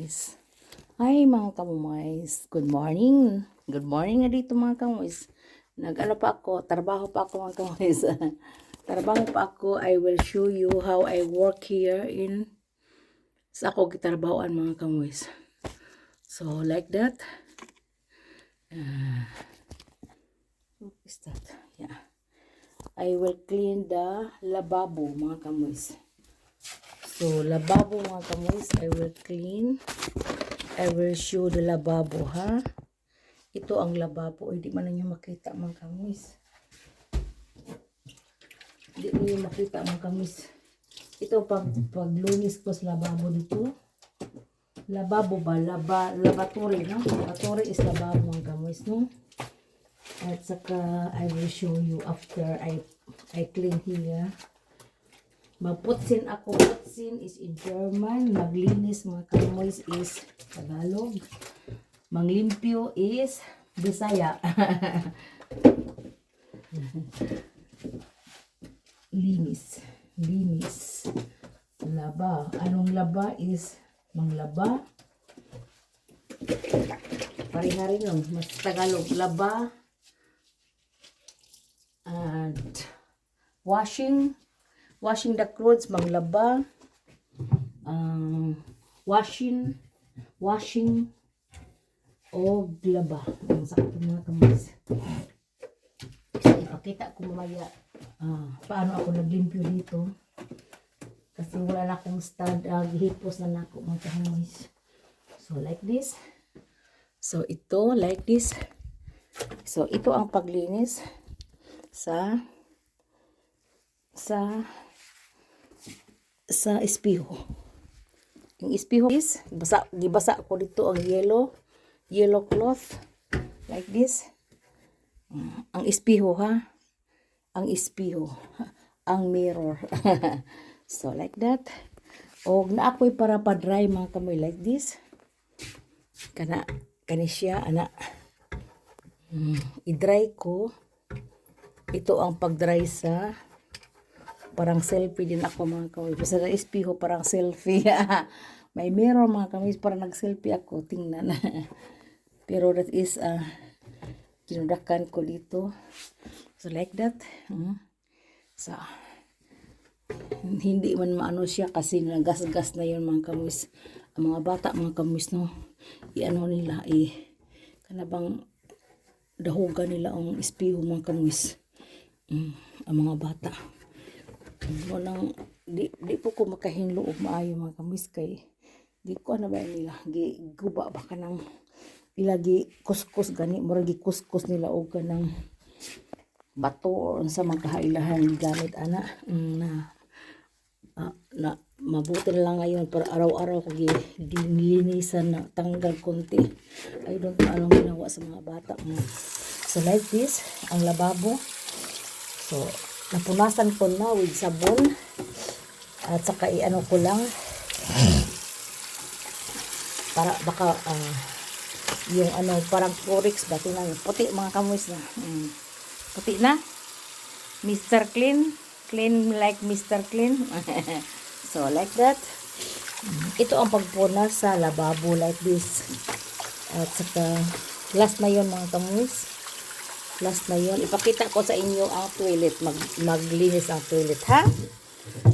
kamuys. Hi mga kamuys. Good morning. Good morning na dito mga kamuys. Nag-ano pa ako, trabaho pa ako mga kamuys. Trabaho pa ako. I will show you how I work here in sa ako gitrabahoan mga kamuys. So like that. What is that? Yeah. I will clean the lababo mga kamuys. So lababo mga kamuys, I will clean. I will show the lababo, ha? Ito ang lababo. Hindi man ninyo makita mga kamuys. Hindi ninyo makita mga kamuys. Ito paglunis ko sa lababo dito. Lababo ba? Lavatory, no? Lavatory is lababo mga kamuys, no? At saka I will show you after I clean here. Magputsin ako. Putsin is in German. Maglinis mga kamuys is Tagalog. Manglimpyo is Bisaya. Linis. Linis. Laba. Anong laba is manglaba. Pareha rin yun. Mas Tagalog. Laba. And washing the clothes, manglaba, washing, o glaba. Ang sakit ng mga kamuys. So, ipakita ko mamaya paano ako naglimpyo dito. Kasi wala na akong stand, hipos na ako mga kamuys. So, like this. So, ito, like this. So, ito ang paglinis sa espiho. Yung espiho is gibasa ko dito ang yellow cloth like this. Ang espiho, ha, ang espiho, ang mirror. So like that. Og na ako'y para pa dry mga kamoy like this. Kani siya ana. I-dry ko. Ito ang pag-dry sa parang selfie din ako mga kamoy. Basta na espiho parang selfie. May mirror mga kamoy, parang nag-selfie ako. Tingnan. Pero that is kinudakan ko dito. So like that. So hindi man maano siya kasi nagasgas na yun mga kamoy. Ang mga bata mga kamoy, no, i-ano nila kanabang dahugan nila ang espiho mga kamoy. Ang mga bata. Nang di po ko makahinlo og maayo mga kamis kay di ko ano ba nila giguba ba kanang ilagi kuskus gani murag kuskus nila og kanang bato or sa magkahailahan gamit ana na mabuti na lang ngayon para araw-araw ko gilinisan na tanggal konti. I don't know anong ginawa sa mga bata mo. So like this ang lababo. So napunasan ko na with sabon at saka i-ano ko lang para baka yung ano parang Clorix ba tingnan puti mga kamoys na puti na Mr. Clean like Mr. Clean. So like that. Ito ang pagpunas sa lababo like this. At saka last na yun mga kamoys. Last na yun. Ipakita ko sa inyo ang toilet. Maglinis ang toilet, ha?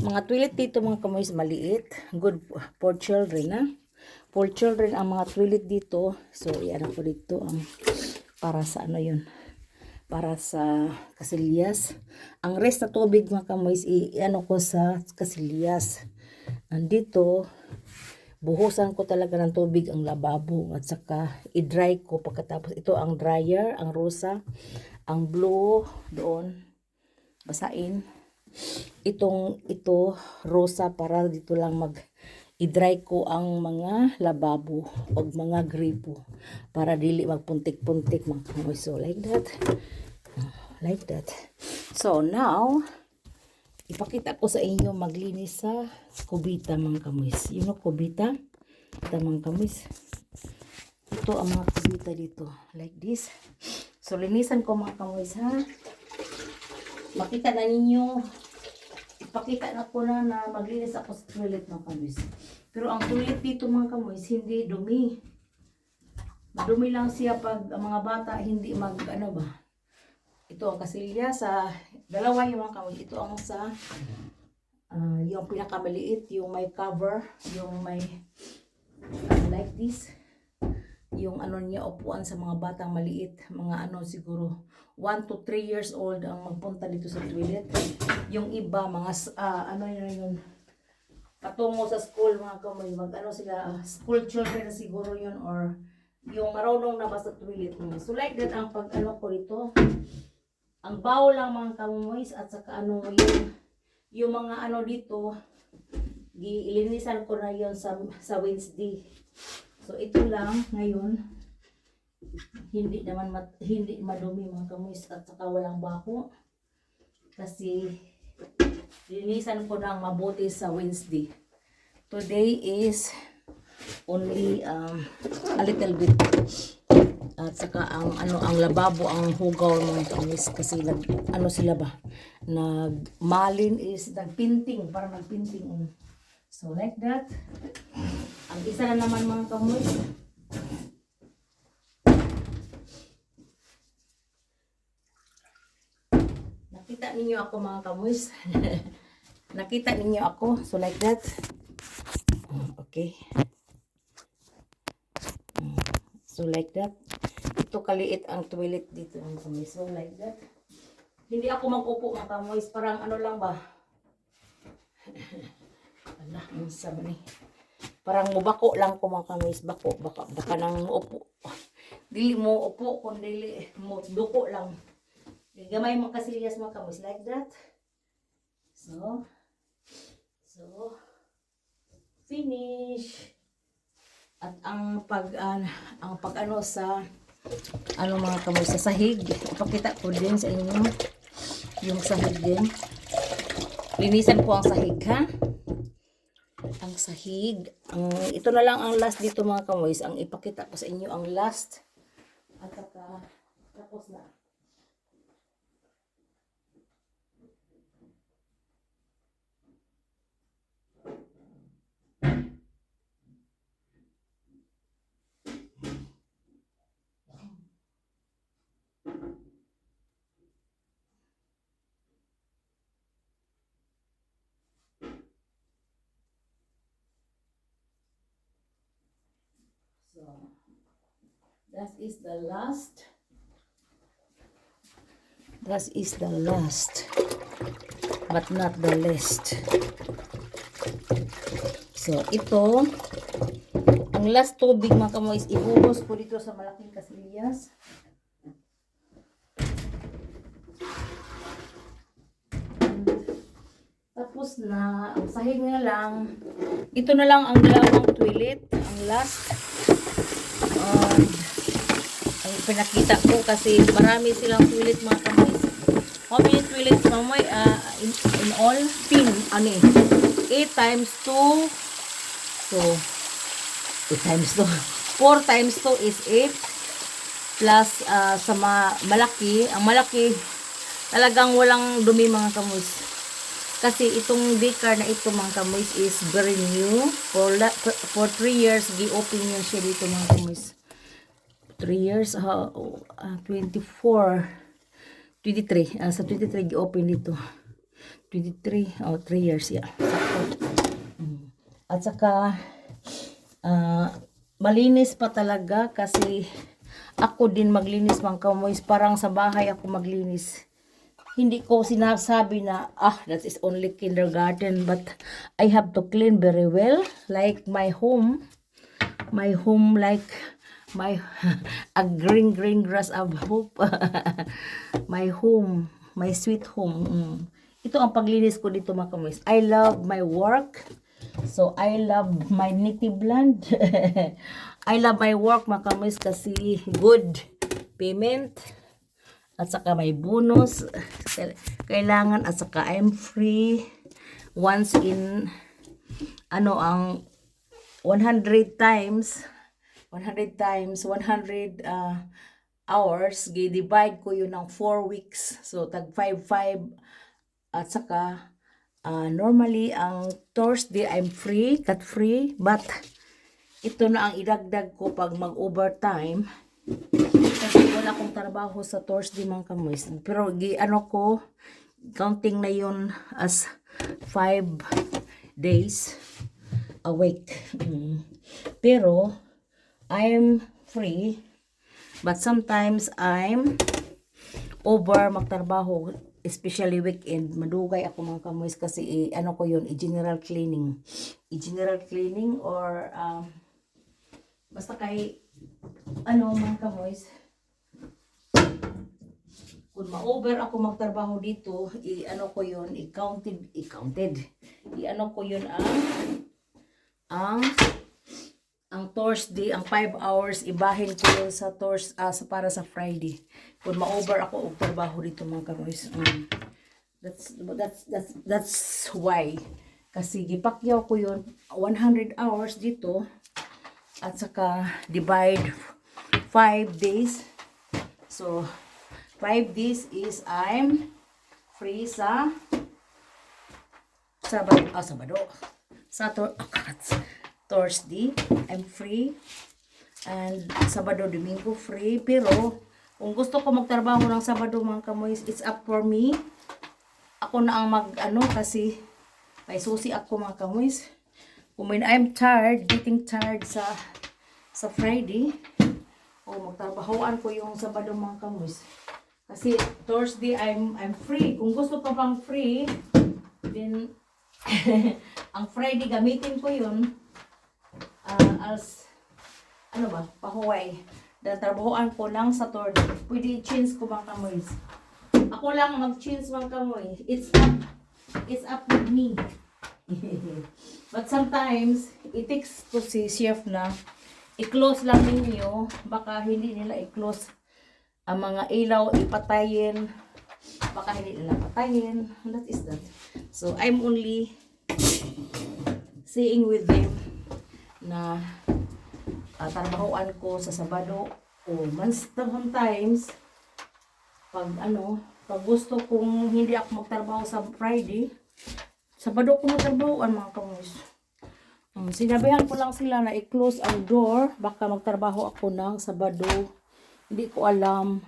Mga toilet dito, mga kamoys, maliit. Good for children, ha? For children, ang mga toilet dito. So, iyan ako dito. Para sa ano yun? Para sa kasilyas. Ang rest na tubig, mga kamoys, iyan ko sa kasilyas. Andito, buhusan ko talaga ng tubig ang lababo at saka i-dry ko pagkatapos. Ito ang dryer, ang rosa, ang blue doon basain. Ito rosa para dito lang i-dry ko ang mga lababo o mga gripo para dili magpuntik-puntik mga kamoy. So like that. Like that. So now ipakita ko sa inyo maglinis sa kubita mga kamoys. You know kubita? Ito mga kamoys. Ito ang mga kubita dito. Like this. So linisan ko mga kamoys, ha. Makita na ninyo. Ipakita na ko na maglinis ako sa toilet mga kamoys. Pero ang toilet dito mga kamoys, hindi dumi. Madumi lang siya pag ang mga bata hindi mag ano ba. Ito ang kasilya sa dalawa yung mga kamoys. Ito ang sa yung pinakamaliit, yung may cover, yung may like this. Yung ano niya, upuan sa mga batang maliit, mga ano siguro 1 to 3 years old ang magpunta dito sa toilet. Yung iba, mga ano yun, patungo sa school mga kamoy, mag ano sila, school children siguro yun, or yung marunong na ba sa toilet. So like that ang pag ano ko dito. Ang bawo lang mga kamoy, at saka ano yung mga ano dito, ilinisan ko na yon sa Wednesday. So ito lang ngayon, hindi madumi mga kamoys, at saka walang bako kasi linisan ko ng mabuti sa Wednesday. Today is only a little bit, at saka ang lababo ang hugaw mga kamoys kasi ano sila ba, nagmalin is nagpinting, parang nagpinting. So like that. Ang isa na naman mga kamoy, nakita ninyo ako mga kamoys. Nakita ninyo ako. So like that. Okay. So like that. Ito kaliit ang toilet dito mga kamoys. So like that. Hindi ako mag-upo mga kamoys. Parang ano lang ba. Ala, ang sabi ni. Parang mubako lang ko mga kamoys. Baka nang upo. Dili mo upo kung dili mo duko lang. Gamay mo kasilyas mga kamoys. Like that. So finish. At ang pag ano sa ano mga kamoy sa sahig, ipakita ko din sa inyo yung sahig din. Linisan ko ang sahig ha. Ang sahig, ito na lang ang last dito mga kamoy. Ang ipakita ko sa inyo ang last. At saka tapos na. So, that is the last. That is the last, but not the least. So, ito, ang last tubig mga kamoy is ibuhos ko dito sa malaking kasilyas. Tapos na, ang sahig na lang. Ito na lang ang dalawang toilet, ang last. Ang pinakita ko kasi marami silang toilet mga kamoy. How many toilets mamoy? In all, 8 times 2. So, 8 times 2. 4 times 2 is 8. Plus, sa malaki, ang malaki, talagang walang dumi mga kamoy. Kasi itong daycare na ito mga kamoy is very new. For 3 years, gi-open yun siya dito mga kamoy. 3 years, 23. Sa 23 gi-open dito. 23, 3 years, yeah. At saka, malinis pa talaga kasi ako din maglinis mga kamoy. Parang sa bahay ako maglinis. Hindi ko sinasabi na, that is only kindergarten, but I have to clean very well, like my home. My home, like a green grass of hope. My home, my sweet home. Ito ang paglinis ko dito mga kamoy. I love my work. So, I love my native land. I love my work mga kamoy kasi good payment. At saka may bonus. Kailangan, at saka I'm free. Once in, ang 100 times, 100 hours, gi-divide ko yun ng 4 weeks. So, tag 5-5. At saka, Normally, ang Thursday, I'm free, cut free, but ito na ang idagdag ko pag mag-overtime. Kasi wala akong trabaho sa Thursday mga kamoys. Pero ano ko, counting na yun as 5 days a week. Pero, I'm free, but sometimes I'm over magtrabaho, especially weekend. Madugay ako mga kamoys kasi ano ko yun, general cleaning. I-general cleaning or basta kay ano mga kamoys, kung ma-over ako magtrabaho dito, i-ano ko yun, i-counted, i-ano ko yun ang Thursday, ang 5 hours, ibahin ko yun sa para sa Friday. Kung ma-over ako og trabaho dito mga kamoys. That's why. Kasi gipakyaw ko yun 100 hours dito at saka divide 5 days. So 5 days is I'm free sa Sabado. Thursday, I'm free. And Sabado, Domingo, free. Pero, kung gusto ko magtrabaho ng Sabado, mga kamoys, it's up for me. Ako na ang kasi may susi ako, mga kamoys. When I'm tired, getting tired sa Friday, magtrabahoan ko yung Sabado, mga kamoys. Kasi Thursday, I'm free. Kung gusto pa bang free, then, ang Friday, gamitin ko yun as pahuway. Trabahoan ko lang sa Thursday. Pwede i-change ko mga kamoys. Ako lang mag-change mga kamoy. It's up with me. But sometimes, it takes ko si chef na i-close lang ninyo. Baka hindi nila i-close ang mga ilaw, ipatayin. Baka hindi nila patayin. That is that. So, I'm only saying with them na trabahoan ko sa Sabado o sometimes pag gusto kong hindi ako magtrabaho sa Friday, Sabado ko magtrabahoan mga kamoys. Sinabihan ko lang sila na i-close ang door, baka magtrabaho ako ng Sabado. Hindi ko alam.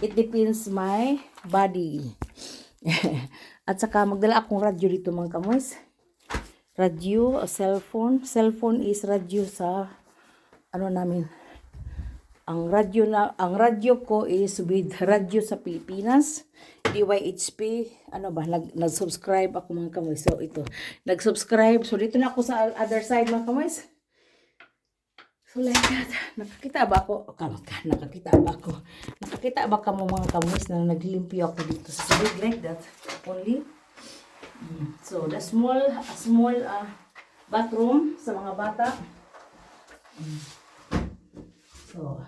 It depends my body. At saka magdala akong radyo dito mga kamoys. Radio, cellphone. Cellphone is radio sa namin. Ang radyo ko is with radyo sa Pilipinas. DYHP, nag-subscribe ako mga kamoys. So ito, nag-subscribe. So dito na ako sa other side mga kamoys. So like that, nakakita ba ka mo mga kamoys na naglimpyo ako dito sa side like that only. So the small bathroom sa mga bata. So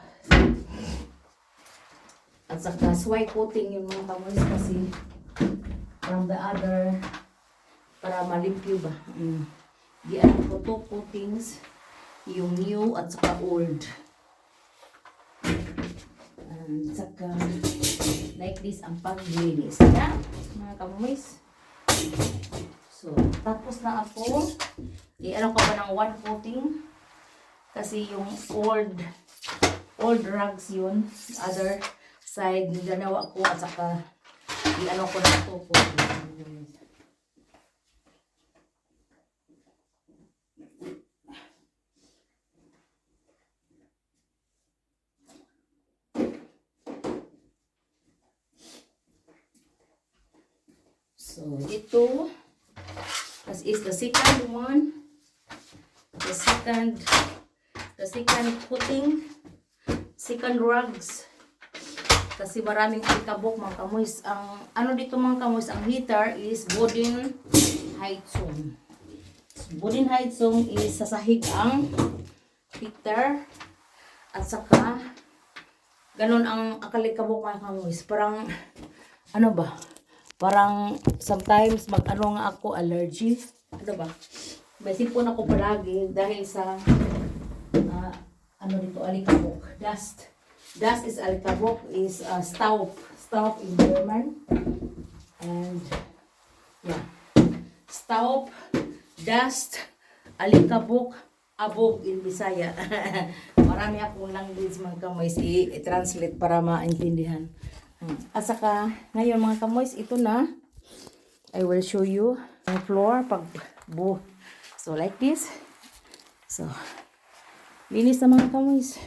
at saka sway coating yung mga kamoys kasi from the other para malimpyo ba. Di ko 2 coatings, yung new at saka old. And saka like this ang paglinis na mga kamoys. So tapos na ako. Ko ba ng 1 coating kasi yung old rugs yun, other side nilanawa ko at saka ko na ito po. So ito is the second one, the second coating, second rugs. Kasi maraming alikabok mga kamoys. Ang dito mga kamoys, ang heater is Boden Heizung. Boden Heizung is sasahig ang heater. At saka ganun ang akalikabok mga kamoys. Parang parang sometimes nga ako allergy. May sipon ako palagi dahil sa dito alikabok. Dust is alikabok is Staub in German. And yeah. Taop, dust, alikabok, abog in Bisaya. Marami akong language mga kamoys i-translate para maintindihan. At saka, ngayon mga kamoys, ito na. I will show you ang floor pag so like this. So, linis na mga kamoys.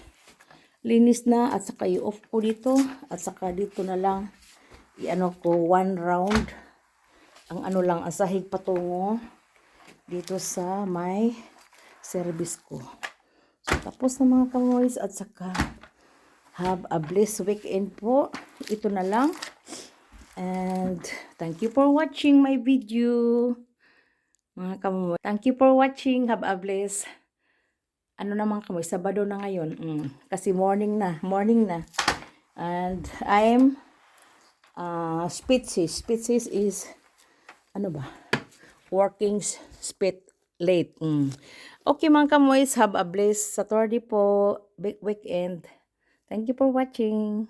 Linis na at saka i-off ko dito at saka dito na lang i-ano ko 1 round. Ang ano lang, ang sahig patungo dito sa may service ko. So, tapos na mga kamoys at saka have a blessed weekend po. Ito na lang. And thank you for watching my video. Mga kamoy, thank you for watching. Have a blessed. Ano naman kamoy, Sabado na ngayon. Kasi morning na. And I'm species. Species is ano ba? Working spit late. Okay mga kamoys, have a blessed Saturday po. Big weekend. Thank you for watching.